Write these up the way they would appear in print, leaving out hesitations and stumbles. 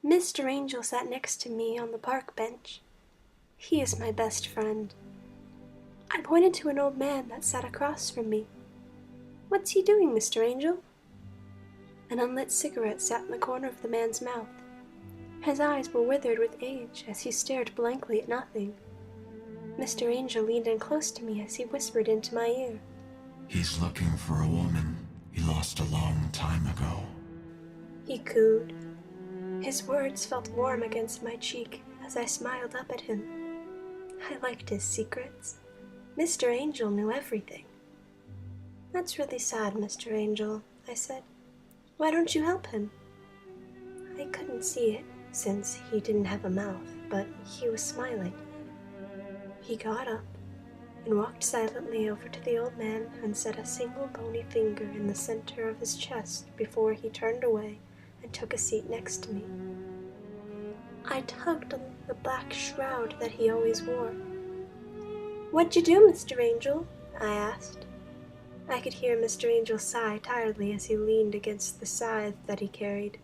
Mr. Angel sat next to me on the park bench. He is my best friend. I pointed to an old man that sat across from me. "What's he doing, Mr. Angel?" An unlit cigarette sat in the corner of the man's mouth. His eyes were withered with age as he stared blankly at nothing. Mr. Angel leaned in close to me as he whispered into my ear. "He's looking for a woman he lost a long time ago," He cooed. His words felt warm against my cheek as I smiled up at him. I liked his secrets. Mr. Angel knew everything. "That's really sad, Mr. Angel," I said. "Why don't you help him?" I couldn't see it, since he didn't have a mouth, but he was smiling. He got up and walked silently over to the old man and set a single bony finger in the center of his chest before he turned away and took a seat next to me. I tugged on the black shroud that he always wore. "What'd you do, Mr. Angel?" I asked. I could hear Mr. Angel sigh tiredly as he leaned against the scythe that he carried.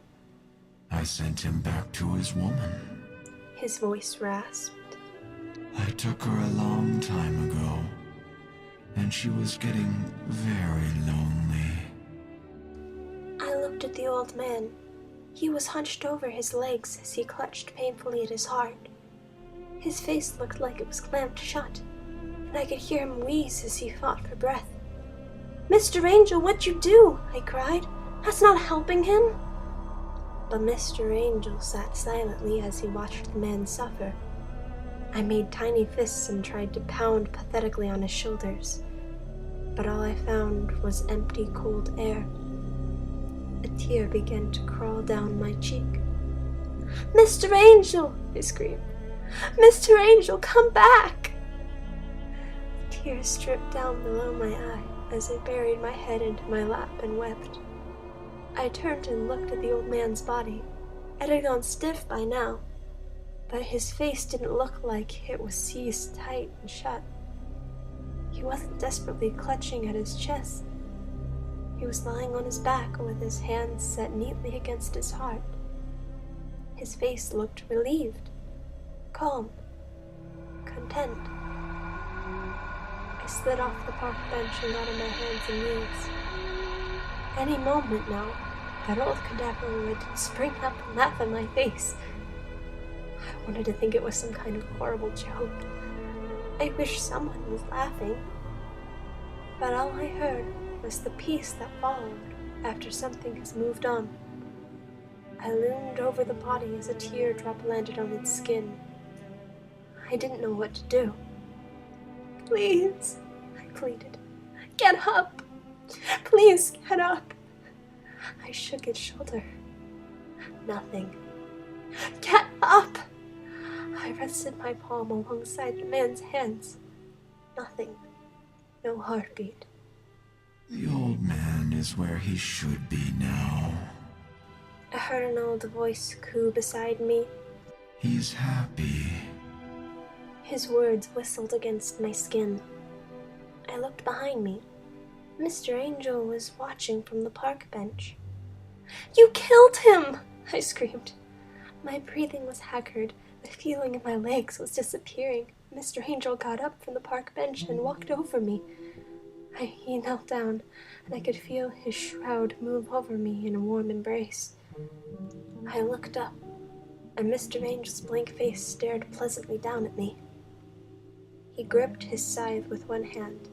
"I sent him back to his woman. His voice rasped. I took her a long time ago, and she was getting very lonely." I looked at the old man. He was hunched over his legs as he clutched painfully at his heart. His face looked like it was clamped shut, and I could hear him wheeze as he fought for breath. "Mr. Angel, what'd you do?" I cried. "That's not helping him." But Mr. Angel sat silently as he watched the man suffer. I made tiny fists and tried to pound pathetically on his shoulders, but all I found was empty, cold air. A tear began to crawl down my cheek. "Mr. Angel!" I screamed. "Mr. Angel, come back!" Tears dripped down below my eye as I buried my head into my lap and wept. I turned and looked at the old man's body. It had gone stiff by now, but his face didn't look like it was seized tight and shut. He wasn't desperately clutching at his chest. He was lying on his back with his hands set neatly against his heart. His face looked relieved, calm, content. I slid off the park bench and got on my hands and knees. Any moment now, that old cadaver would spring up and laugh in my face. I wanted to think it was some kind of horrible joke. I wish someone was laughing. But all I heard was the peace that followed after something has moved on. I loomed over the body as a teardrop landed on its skin. I didn't know what to do. "Please," I pleaded. "Get up! Please get up!" I shook his shoulder. Nothing. "Get up!" I rested my palm alongside the man's hands. Nothing. No heartbeat. "The old man is where he should be now. I heard an old voice coo beside me. He's happy." His words whistled against my skin. I looked behind me. Mr. Angel was watching from the park bench. "You killed him!" I screamed. My breathing was haggard. The feeling in my legs was disappearing. Mr. Angel got up from the park bench and walked over me. He knelt down, and I could feel his shroud move over me in a warm embrace. I looked up, and Mr. Angel's blank face stared pleasantly down at me. He gripped his scythe with one hand,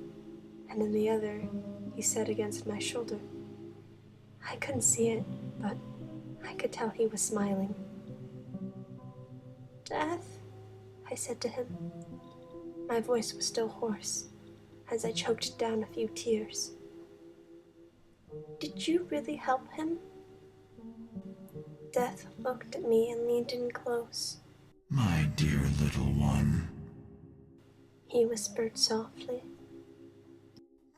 and in the other he set against my shoulder. I couldn't see it, but I could tell he was smiling. "Death?" I said to him. My voice was still hoarse, as I choked down a few tears. "Did you really help him?" Death looked at me and leaned in close. "My dear little one," he whispered softly.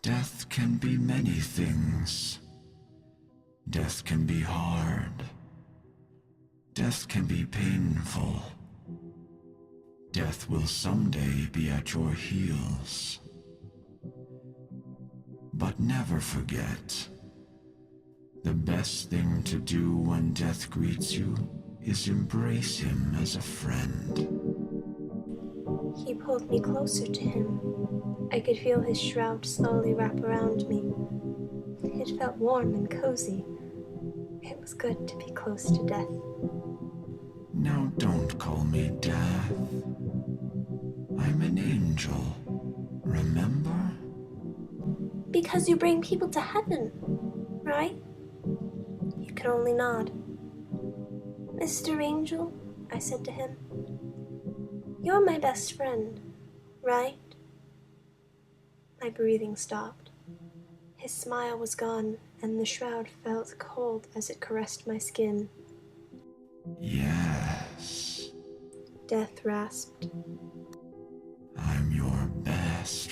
"Death can be many things. Death can be hard. Death can be painful. Death will someday be at your heels. But never forget, the best thing to do when death greets you is embrace him as a friend. He pulled me closer to him. I could feel his shroud slowly wrap around me. It felt warm and cozy. It was good to be close to death. Now don't call me Death. I'm an angel, remember? Because you bring people to heaven, right? He could only nod. Mr. Angel, I said to him, you're my best friend, right? My breathing stopped. His smile was gone, and the shroud felt cold as it caressed my skin. Yes. Death rasped. I'm your best